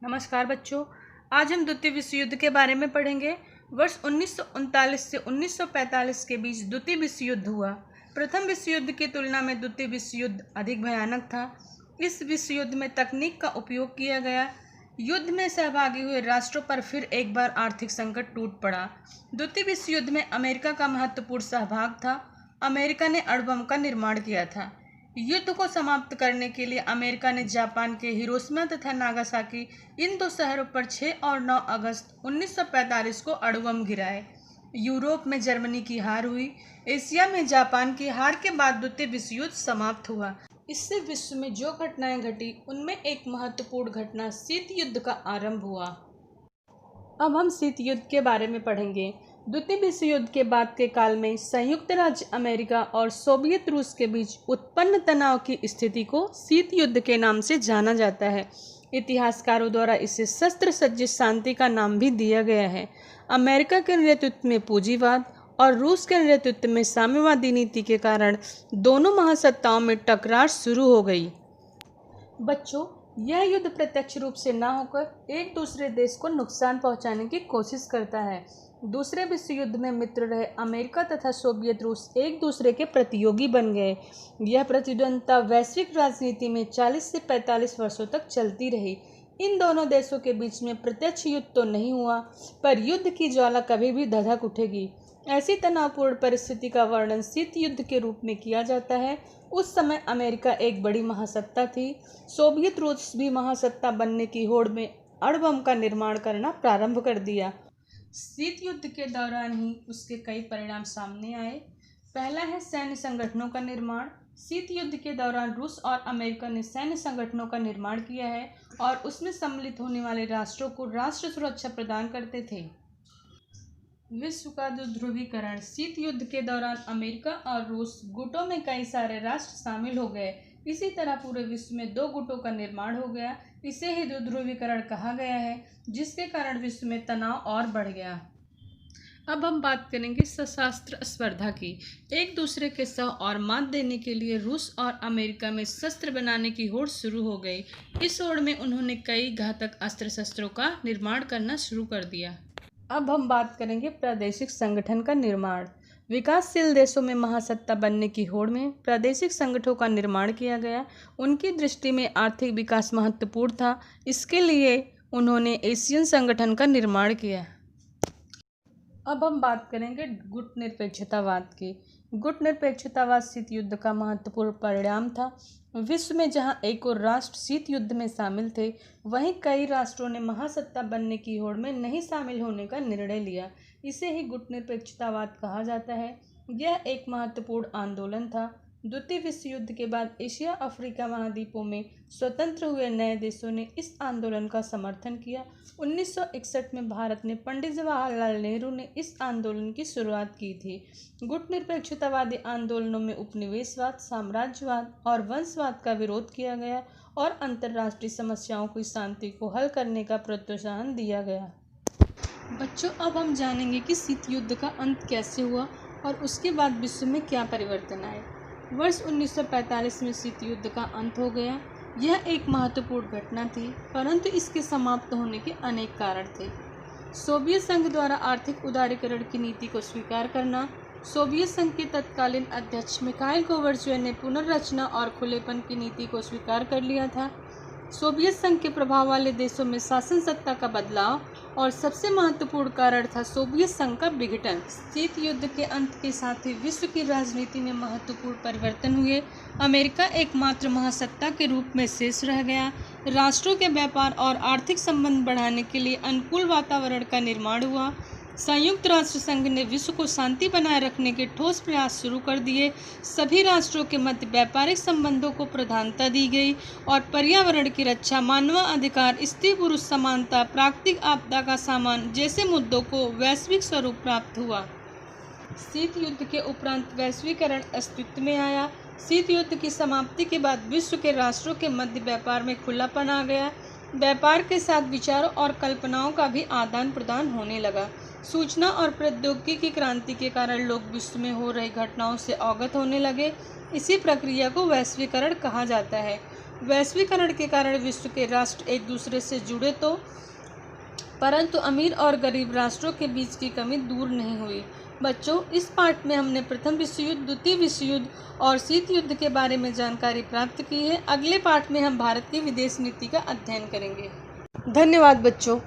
नमस्कार बच्चों, आज हम द्वितीय विश्व युद्ध के बारे में पढ़ेंगे। वर्ष 1939 से 1945 के बीच द्वितीय विश्व युद्ध हुआ। प्रथम विश्व युद्ध की तुलना में द्वितीय विश्व युद्ध अधिक भयानक था। इस विश्व युद्ध में तकनीक का उपयोग किया गया। युद्ध में सहभागी हुए राष्ट्रों पर फिर एक बार आर्थिक संकट टूट पड़ा। द्वितीय विश्व युद्ध में अमेरिका का महत्वपूर्ण सहभाग था। अमेरिका ने अणुबम का निर्माण किया था। युद्ध को समाप्त करने के लिए अमेरिका ने जापान के हिरोशिमा तथा नागासाकी इन दो शहरों पर 6 और 9 अगस्त 1945 को अणुबम गिराए। यूरोप में जर्मनी की हार हुई। एशिया में जापान की हार के बाद द्वितीय विश्व युद्ध समाप्त हुआ। इससे विश्व में जो घटनाएं घटी उनमें एक महत्वपूर्ण घटना शीत युद्ध का आरंभ हुआ। अब हम शीत युद्ध के बारे में पढ़ेंगे। द्वितीय विश्व युद्ध के बाद के काल में संयुक्त राज्य अमेरिका और सोवियत रूस के बीच उत्पन्न तनाव की स्थिति को शीत युद्ध के नाम से जाना जाता है। इतिहासकारों द्वारा इसे शस्त्र सज्जित शांति का नाम भी दिया गया है। अमेरिका के नेतृत्व में पूंजीवाद और रूस के नेतृत्व में साम्यवादी नीति के कारण दोनों महासत्ताओं में टकरार शुरू हो गई। बच्चों, यह युद्ध प्रत्यक्ष रूप से न होकर एक दूसरे देश को नुकसान पहुंचाने की कोशिश करता है। दूसरे विश्व युद्ध में मित्र रहे अमेरिका तथा सोवियत रूस एक दूसरे के प्रतियोगी बन गए। यह प्रतिद्वंद्विता वैश्विक राजनीति में 40 से 45 वर्षों तक चलती रही। इन दोनों देशों के बीच में प्रत्यक्ष युद्ध तो नहीं हुआ, पर युद्ध की ज्वाला कभी भी धधक उठेगी। ऐसी तनावपूर्ण परिस्थिति का वर्णन शीत युद्ध के रूप में किया जाता है। उस समय अमेरिका एक बड़ी महासत्ता थी। सोवियत रूस भी महासत्ता बनने की होड़ में अणुबम का निर्माण करना प्रारंभ कर दिया। शीत युद्ध के दौरान ही उसके कई परिणाम सामने आए। पहला है सैन्य संगठनों का निर्माण। शीत युद्ध के दौरान रूस और अमेरिका ने सैन्य संगठनों का निर्माण किया है और उसमें सम्मिलित होने वाले राष्ट्रों को राष्ट्र सुरक्षा प्रदान करते थे। विश्व का ध्रुवीकरण। शीत युद्ध के दौरान अमेरिका और रूस गुटों में कई सारे राष्ट्र शामिल हो गए। इसी तरह पूरे विश्व में 2 गुटों का निर्माण हो गया। इसे ही ध्रुवीकरण कहा गया है, जिसके कारण विश्व में तनाव और बढ़ गया। अब हम बात करेंगे सशस्त्र स्पर्धा की। एक दूसरे के सह और मात देने के लिए रूस और अमेरिका में शस्त्र बनाने की होड़ शुरू हो गई। इस होड़ में उन्होंने कई घातक अस्त्र शस्त्रों का निर्माण करना शुरू कर दिया। अब हम बात करेंगे प्रादेशिक संगठन का निर्माण। विकासशील देशों में महासत्ता बनने की होड़ में प्रादेशिक संगठनों का निर्माण किया गया। उनकी दृष्टि में आर्थिक विकास महत्वपूर्ण था। इसके लिए उन्होंने एशियन संगठन का निर्माण किया। अब हम बात करेंगे गुट निरपेक्षतावाद की। गुट निरपेक्षतावाद शीत युद्ध का महत्वपूर्ण परिणाम था। विश्व में जहां एक और राष्ट्र शीत युद्ध में शामिल थे, वहीं कई राष्ट्रों ने महासत्ता बनने की होड़ में नहीं शामिल होने का निर्णय लिया। इसे ही गुट निरपेक्षतावाद कहा जाता है। यह एक महत्वपूर्ण आंदोलन था। द्वितीय विश्व युद्ध के बाद एशिया अफ्रीका महाद्वीपों में स्वतंत्र हुए नए देशों ने इस आंदोलन का समर्थन किया। 1961 में भारत ने पंडित जवाहरलाल नेहरू ने इस आंदोलन की शुरुआत की थी। गुट निरपेक्षतावादी आंदोलनों में उपनिवेशवाद, साम्राज्यवाद और वंशवाद का विरोध किया गया और अंतर्राष्ट्रीय समस्याओं की शांति को हल करने का प्रोत्साहन दिया गया। बच्चों, अब हम जानेंगे कि शीत युद्ध का अंत कैसे हुआ और उसके बाद विश्व में क्या परिवर्तन आए। वर्ष 1945 में शीत युद्ध का अंत हो गया। यह एक महत्वपूर्ण घटना थी, परंतु इसके समाप्त होने के अनेक कारण थे। सोवियत संघ द्वारा आर्थिक उदारीकरण की नीति को स्वीकार करना। सोवियत संघ के तत्कालीन अध्यक्ष मिखाइल गोर्बाचेव ने पुनर्रचना और खुलेपन की नीति को स्वीकार कर लिया था। सोवियत संघ के प्रभाव वाले देशों में शासन सत्ता का बदलाव और सबसे महत्वपूर्ण कारण था सोवियत संघ का विघटन। शीत युद्ध के अंत के साथ ही विश्व की राजनीति में महत्वपूर्ण परिवर्तन हुए। अमेरिका एकमात्र महासत्ता के रूप में शेष रह गया। राष्ट्रों के व्यापार और आर्थिक संबंध बढ़ाने के लिए अनुकूल वातावरण का निर्माण हुआ। संयुक्त राष्ट्र संघ ने विश्व को शांति बनाए रखने के ठोस प्रयास शुरू कर दिए। सभी राष्ट्रों के मध्य व्यापारिक संबंधों को प्रधानता दी गई और पर्यावरण की रक्षा, मानवाधिकार, स्त्री पुरुष समानता, प्राकृतिक आपदा का सामान जैसे मुद्दों को वैश्विक स्वरूप प्राप्त हुआ। शीत युद्ध के उपरांत वैश्वीकरण अस्तित्व में आया। शीत युद्ध की समाप्ति के बाद विश्व के राष्ट्रों के मध्य व्यापार में खुलापन आ गया। व्यापार के साथ विचारों और कल्पनाओं का भी आदान प्रदान होने लगा। सूचना और प्रौद्योगिकी की क्रांति के कारण लोग विश्व में हो रही घटनाओं से अवगत होने लगे। इसी प्रक्रिया को वैश्वीकरण कहा जाता है। वैश्वीकरण के कारण विश्व के राष्ट्र एक दूसरे से जुड़े तो, परंतु अमीर और गरीब राष्ट्रों के बीच की कमी दूर नहीं हुई। बच्चों, इस पाठ में हमने प्रथम विश्व युद्ध, द्वितीय विश्व युद्ध और शीत युद्ध के बारे में जानकारी प्राप्त की है। अगले पाठ में हम भारत की विदेश नीति का अध्ययन करेंगे। धन्यवाद बच्चों।